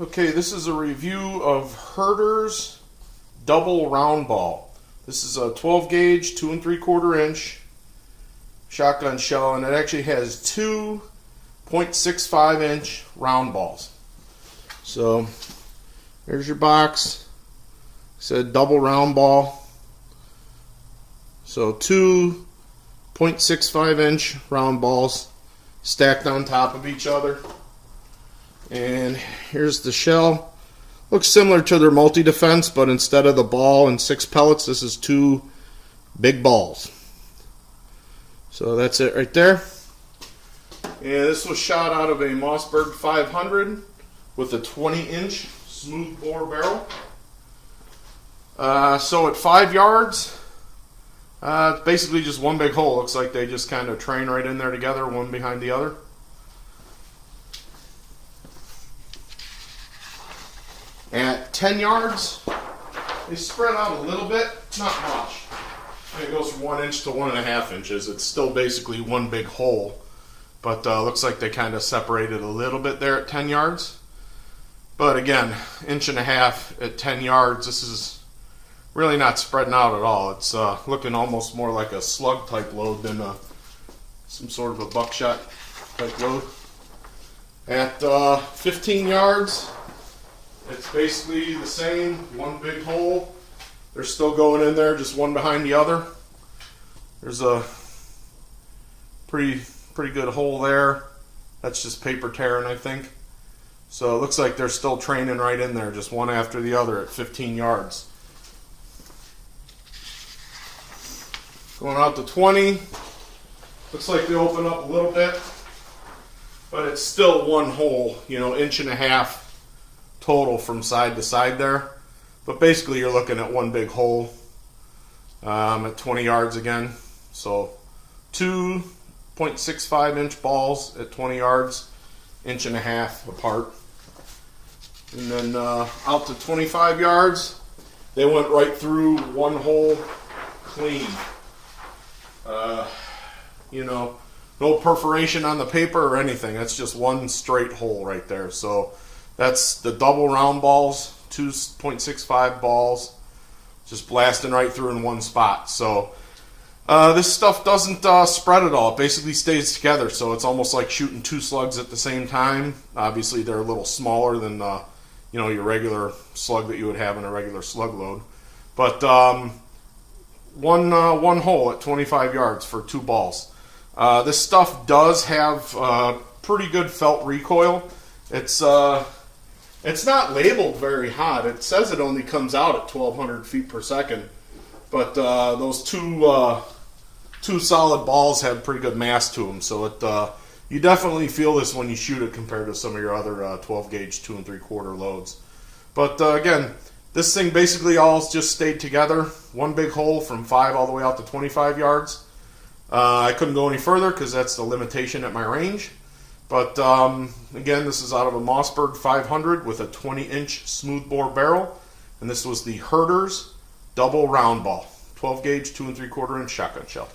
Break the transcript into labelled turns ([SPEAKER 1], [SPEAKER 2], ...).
[SPEAKER 1] Okay, this is a review of Herters double round ball. This is a 12 gauge, 2 3/4 inch shotgun shell, and it actually has two 0.65 inch round balls. So there's your box. It said double round ball. So two 0.65 inch round balls stacked on top of each other. And here's the shell. Looks similar to their multi-defense, but instead of the ball and 6 pellets, this is 2 big balls. So that's it right there. And this was shot out of a Mossberg 500 with a 20-inch smooth bore barrel. So at 5 yards, it's basically just one big hole. Looks like they just kind of train right in there together, one behind the other. At 10 yards, they spread out a little bit, not much. And it goes from 1 inch to 1.5 inches. It's still basically one big hole, but looks like they kind of separated a little bit there at 10 yards. But again, 1.5 inches at 10 yards, this is really not spreading out at all. It's looking almost more like a slug type load than some sort of a buckshot type load. At 15 yards, it's basically the same, one big hole. They're still going in there, just one behind the other. There's a pretty good hole there. That's just paper tearing, I think. So it looks like they're still training right in there, just one after the other at 15 yards. Going out to 20, looks like they open up a little bit, but it's still one hole, 1.5 inches total from side to side there. But basically you're looking at one big hole at 20 yards again. So 2 0.65 inch balls at 20 yards, 1.5 inches apart. And then out to 25 yards, they went right through one hole clean. No perforation on the paper or anything. That's just one straight hole right there. So that's the double round balls, 2 0.65 balls, just blasting right through in one spot. So this stuff doesn't spread at all. It basically stays together. So it's almost like shooting 2 slugs at the same time. Obviously, they're a little smaller than your regular slug that you would have in a regular slug load. But one hole at 25 yards for 2 balls. This stuff does have pretty good felt recoil. It's not labeled very hot. It says it only comes out at 1,200 feet per second, but those two solid balls have pretty good mass to them. So you definitely feel this when you shoot it compared to some of your other 12 gauge 2 3/4 loads. But again, this thing basically all just stayed together. One big hole from 5 all the way out to 25 yards. I couldn't go any further because that's the limitation at my range. But again, this is out of a Mossberg 500 with a 20-inch smoothbore barrel. And this was the Herters double round ball, 12 gauge, 2 3/4 inch shotgun shell.